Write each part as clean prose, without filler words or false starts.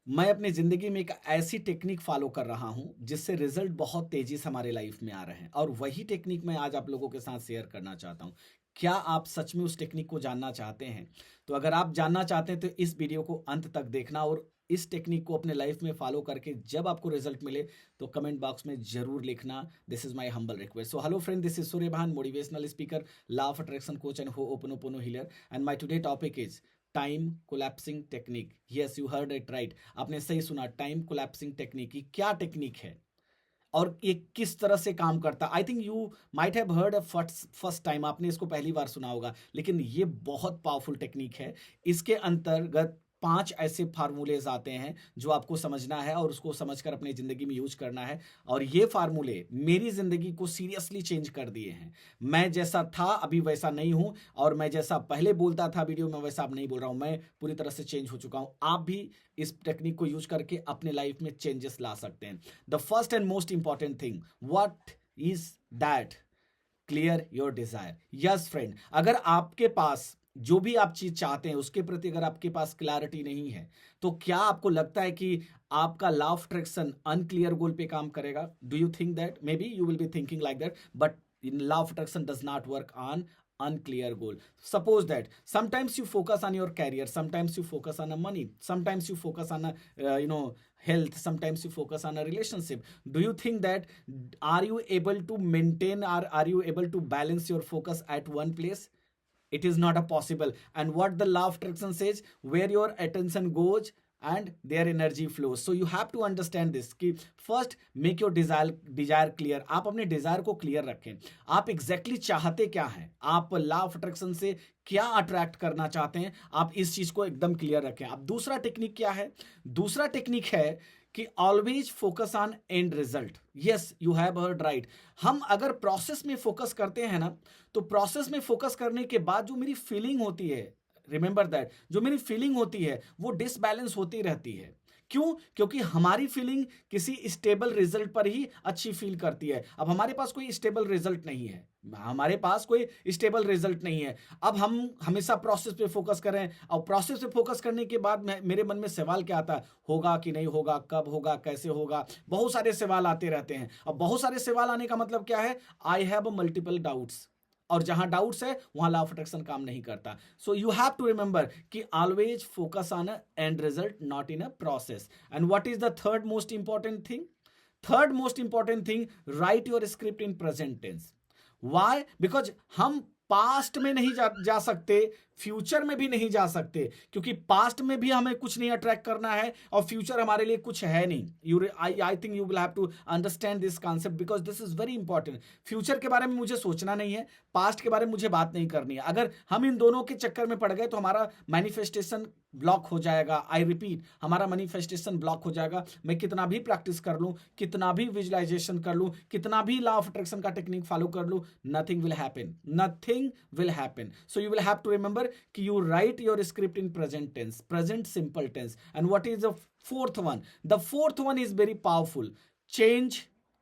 मैं अपनी ज़िंदगी में एक ऐसी टेक्निक फ़ॉलो कर रहा हूँ, जिससे रिज़ल्ट बहुत तेज़ी से हमारे लाइफ़ में आ रहे हैं और वही टेक्निक मैं आज आप लोगों के साथ शेयर करना चाहता हूँ। क्या आप सच में उस टेक्निक को जानना चाहते हैं? तो अगर आप जानना चाहते हैं तो इस वीडियो को अंत तक देखना और इस टेक्निक को अपने लाइफ़ में फ़ॉलो करके जब आपको रिज़ल्ट मिले, तो कमेंट बॉक्स में ज़रूर लिखना, this is my humble request. So hello friend, this is Suryabhan, motivational speaker, law of attraction coach and ho'oponopono healer and my today topic is time collapsing technique. Yes, you heard it right. आपने सही सुना, time collapsing technique. ये क्या technique है और ये किस तरह से काम करता है? आई think you might have heard first first time, आपने इसको पहली बार सुना होगा, लेकिन ये बहुत पावरफुल टेक्निक है। इसके अंतर्गत 5 ऐसे फार्मूलेज आते हैं जो आपको समझना है और उसको समझकर अपनी ज़िंदगी में यूज करना है। और ये फार्मूले मेरी ज़िंदगी को सीरियसली चेंज कर दिए हैं। मैं जैसा था अभी वैसा नहीं हूँ, और मैं जैसा पहले बोलता था वीडियो में वैसा अब नहीं बोल रहा हूँ। मैं पूरी तरह से चेंज हो चुका हूँ। आप भी इस टेक्निक को यूज करके अपने लाइफ में चेंजेस ला सकते हैं। The first and most important thing, what is that? Clear your desire. Yes friend, अगर आपके पास जो भी आप चीज चाहते हैं उसके प्रति अगर आपके पास क्लैरिटी नहीं है, तो क्या आपको लगता है कि आपका लॉ ऑफ अट्रैक्शन अनक्लियर गोल पे काम करेगा? Do you think that? May be you will be thinking like that, but in law of attraction does not work on unclear goal. Suppose that sometimes you focus on your career, sometimes you focus on a money, sometimes you focus on a health, sometimes you focus on a relationship. Do you think that are you able to maintain, or are you able to balance your focus at one place? It is not a possible. And what the law of attraction says, where your attention goes and their energy flows. So you have to understand this कि first make your desire clear. आप अपने desire को clear रखें। आप exactly चाहते क्या हैं? आप law of attraction से क्या अट्रैक्ट करना चाहते हैं? आप इस चीज को एकदम क्लियर रखें। अब दूसरा टेक्निक क्या है? दूसरा टेक्निक है कि always focus on and result. Yes, you have heard right. हम अगर प्रोसेस में फोकस करते हैं ना, तो प्रोसेस में फोकस करने के बाद जो मेरी फीलिंग होती है, रिमेंबर दैट, जो मेरी फीलिंग होती है वो डिसबैलेंस होती रहती है। क्यों? क्योंकि हमारी फीलिंग किसी स्टेबल रिजल्ट पर ही अच्छी फील करती है। अब हमारे पास कोई स्टेबल रिजल्ट नहीं है, हमारे पास कोई स्टेबल रिजल्ट नहीं है। अब हम हमेशा प्रोसेस पे फोकस करें, और प्रोसेस पे फोकस करने के बाद मेरे मन में सवाल क्या आता है? होगा कि नहीं होगा, कब होगा, कैसे होगा? बहुत सारे सवाल आते रहते हैं। अब बहुत सारे सवाल आने का मतलब क्या है? I have multiple doubts. और जहां डाउट्स है वहां लॉ ऑफ अट्रैक्शन काम नहीं करता। So you have to remember कि always focus on a end result, not in a process. And what is the third most important thing? Third most important thing, write your script in present tense. Why? Because हम past में नहीं जा सकते, future में भी नहीं जा सकते, क्योंकि पास्ट में भी हमें कुछ नहीं अट्रैक्ट करना है और फ्यूचर हमारे लिए कुछ है नहीं। You I think you will have to understand this concept, because this is very important. Future के बारे में मुझे सोचना नहीं है, पास्ट के बारे में मुझे बात नहीं करनी है। अगर हम इन दोनों के चक्कर में पड़ गए तो हमारा मैनिफेस्टेशन ब्लॉक हो जाएगा। आई रिपीट, हमारा मैनिफेस्टेशन ब्लॉक हो जाएगा। मैं कितना भी प्रैक्टिस कर लूं, कितना भी विजुअलाइजेशन कर लूं, कितना भी लॉ ऑफ अट्रैक्शन का टेक्निक फॉलो कर लूं, nothing will happen, nothing will happen. So you will have to remember कि you write your script in present tense, present simple tense. And what is the fourth one? The fourth one is very powerful. Change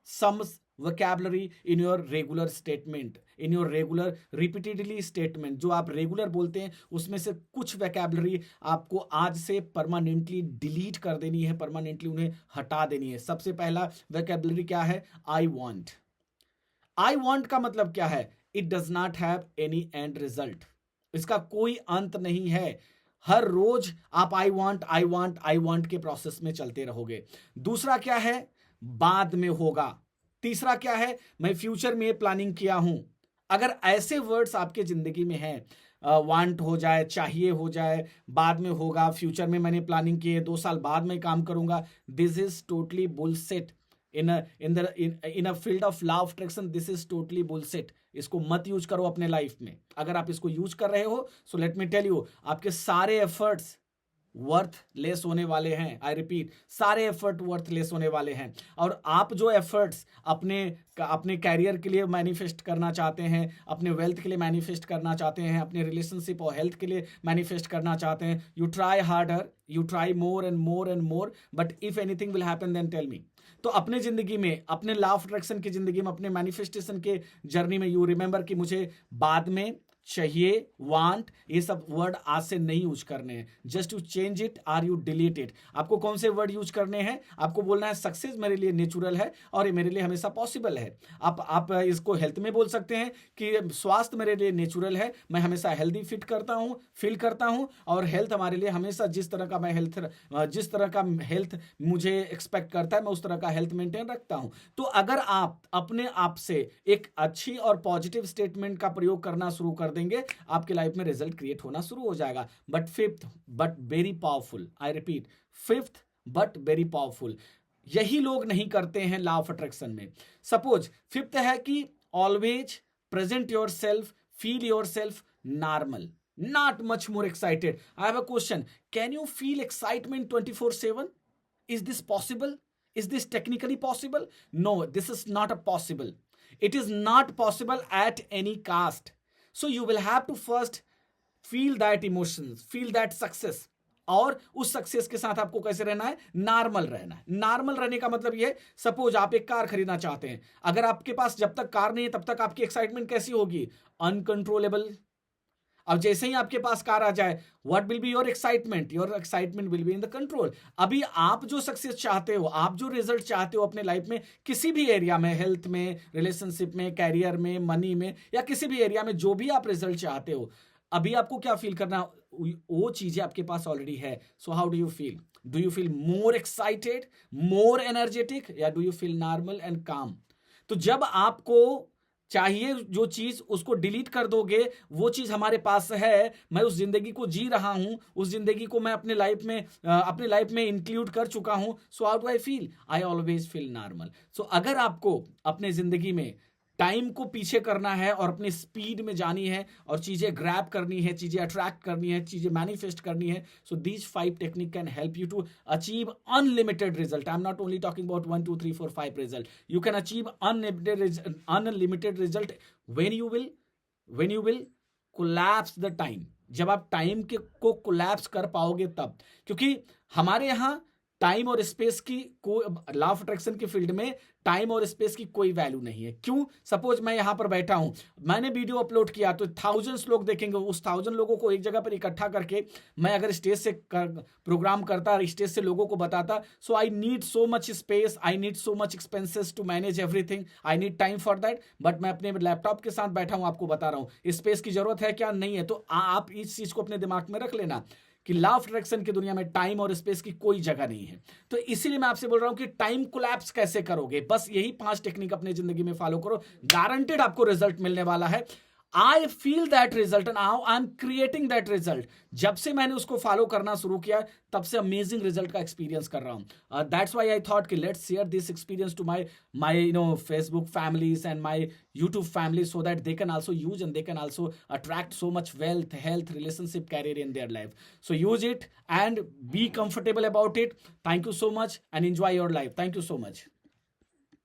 some vocabulary in your regular statement, in your regular repeatedly statement. जो आप regular बोलते हैं उसमें से कुछ vocabulary आपको आज से परमानेंटली डिलीट कर देनी है, परमानेंटली उन्हें हटा देनी है। सबसे पहला वैकेबलरी क्या है? I want. आई वॉन्ट का मतलब क्या है? It does not have any and result. इसका कोई अंत नहीं है। हर रोज आप I want I want I want के प्रोसेस में चलते रहोगे। दूसरा क्या है? बाद में होगा। तीसरा क्या है? मैं फ्यूचर में प्लानिंग किया हूं। अगर ऐसे वर्ड्स आपके जिंदगी में हैं, वांट हो जाए, चाहिए हो जाए, बाद में होगा, फ्यूचर में मैंने प्लानिंग की है, 2 साल बाद में काम करूंगा, this is totally bullshit. In a field of law of attraction this is totally bullshit. इसको मत यूज करो अपने लाइफ में। अगर आप इसको यूज कर रहे हो, so let me tell you, आपके सारे एफर्ट्स वर्थ लेस होने वाले हैं। आई रिपीट, सारे एफर्ट वर्थ लेस होने वाले हैं। और आप जो एफर्ट्स अपने अपने कैरियर के लिए मैनिफेस्ट करना चाहते हैं, अपने वेल्थ के लिए मैनिफेस्ट करना चाहते हैं, अपने रिलेशनशिप और हेल्थ के लिए मैनिफेस्ट करना चाहते हैं, you try harder, you try more and more and more, but if anything will happen then tell me. तो अपने जिंदगी में, अपने लॉ ऑफ अट्रैक्शन की जिंदगी में, अपने मैनिफेस्टेशन के जर्नी में, यू रिमेंबर कि मुझे बाद में चाहिए, वांट, ये सब वर्ड आज से नहीं यूज करने हैं। जस्ट यू चेंज इट और यू डिलीट इट। आपको कौन से वर्ड यूज करने हैं? आपको बोलना है सक्सेस मेरे लिए नेचुरल है और ये मेरे लिए हमेशा पॉसिबल है। आप इसको हेल्थ में बोल सकते हैं कि स्वास्थ्य मेरे लिए नेचुरल है, मैं हमेशा हेल्दी फिट करता हूं, फील करता हूं, और हेल्थ हमारे लिए हमेशा जिस तरह का हेल्थ मुझे एक्सपेक्ट करता है, मैं उस तरह का हेल्थ मेंटेन रखता हूं। तो अगर आप अपने आप से एक अच्छी और पॉजिटिव स्टेटमेंट का प्रयोग करना शुरू कर देंगे, आपके लाइफ में रिजल्ट क्रिएट होना शुरू हो जाएगा। But fifth but very powerful, I repeat, fifth but very powerful, यही लोग नहीं करते हैं लॉ ऑफ अट्रैक्शन में। सपोज फिफ्थ है कि always present your self, feel your self normal, not much more excited. I have a question. Can you feel excitement 24/7? Is this possible? Is this technically possible? No, this is not a possible. It is not possible at any cost. So you will have to first feel that emotions, feel that success. और उस success के साथ आपको कैसे रहना है? Normal रहना है। नॉर्मल रहने का मतलब ये, सपोज आप एक कार खरीदना चाहते हैं, अगर आपके पास जब तक कार नहीं है तब तक आपकी एक्साइटमेंट कैसी होगी? अनकंट्रोलेबल। अब जैसे ही आपके पास कार आ जाए, what will be your excitement? Your excitement will be in the control. अभी आप जो सक्सेस चाहते हो, आप जो रिजल्ट चाहते हो अपने लाइफ में, किसी भी एरिया में, हेल्थ में, रिलेशनशिप में, कैरियर में, मनी में, या किसी भी एरिया में जो भी आप रिजल्ट चाहते हो, अभी आपको क्या फील करना? वो चीजें आपके पास ऑलरेडी है। So how do you feel? Do you feel more excited, more energetic, या do you feel normal and calm? तो जब आपको चाहिए जो चीज, उसको डिलीट कर दोगे, वो चीज हमारे पास है, मैं उस जिंदगी को जी रहा हूं, उस जिंदगी को मैं अपने लाइफ में इंक्लूड कर चुका हूं। So how do I feel? I always feel normal. So अगर आपको अपने जिंदगी में टाइम को पीछे करना है और अपनी स्पीड में जानी है और चीजें ग्रैब करनी है, चीजें अट्रैक्ट करनी है, चीजें मैनिफेस्ट करनी है, so these 5 technique can help you to achieve unlimited result. I am not only talking about 1 2 3 4 5 result. You can achieve unlimited result when you will collapse the time. जब आप टाइम को collapse कर पाओगे तब। क्योंकि हमारे यहां टाइम और स्पेस की लॉ ऑफ अट्रैक्शन की फील्ड में टाइम और स्पेस की कोई वैल्यू नहीं है। क्यों? सपोज मैं यहां पर बैठा हूं, मैंने वीडियो अपलोड किया तो थाउजेंड्स लोग देखेंगे। उस 1000 लोगों को एक जगह पर इकट्ठा करके मैं अगर स्टेज से प्रोग्राम करता, स्टेज से लोगों को बताता, so I need so much space, I need so much expenses to manage everything, I need time for that. But मैं अपने लैपटॉप के साथ बैठा हूं, आपको बता रहा हूं स्पेस की जरूरत है क्या? नहीं है। तो आप इस चीज को अपने दिमाग में रख लेना कि लॉ ऑफ अट्रैक्शन की दुनिया में टाइम और स्पेस की कोई जगह नहीं है। तो इसीलिए मैं आपसे बोल रहा हूं कि टाइम कोलैप्स कैसे करोगे? बस यही 5 टेक्निक अपनी जिंदगी में फॉलो करो, गारंटेड आपको रिजल्ट मिलने वाला है। I feel that result and now I am creating that result. जब से मैंने उसको फॉलो करना शुरू किया, तब से अमेजिंग रिजल्ट का एक्सपीरियंस कर रहा हूं। दैट्स व्हाई आई थॉट कि let's share this experience to my Facebook families and my YouTube family, so that they can also use and they can also attract so much wealth, health, relationship, career in their life. So use it and be comfortable about it. Thank you so much and enjoy your life. Thank you so much.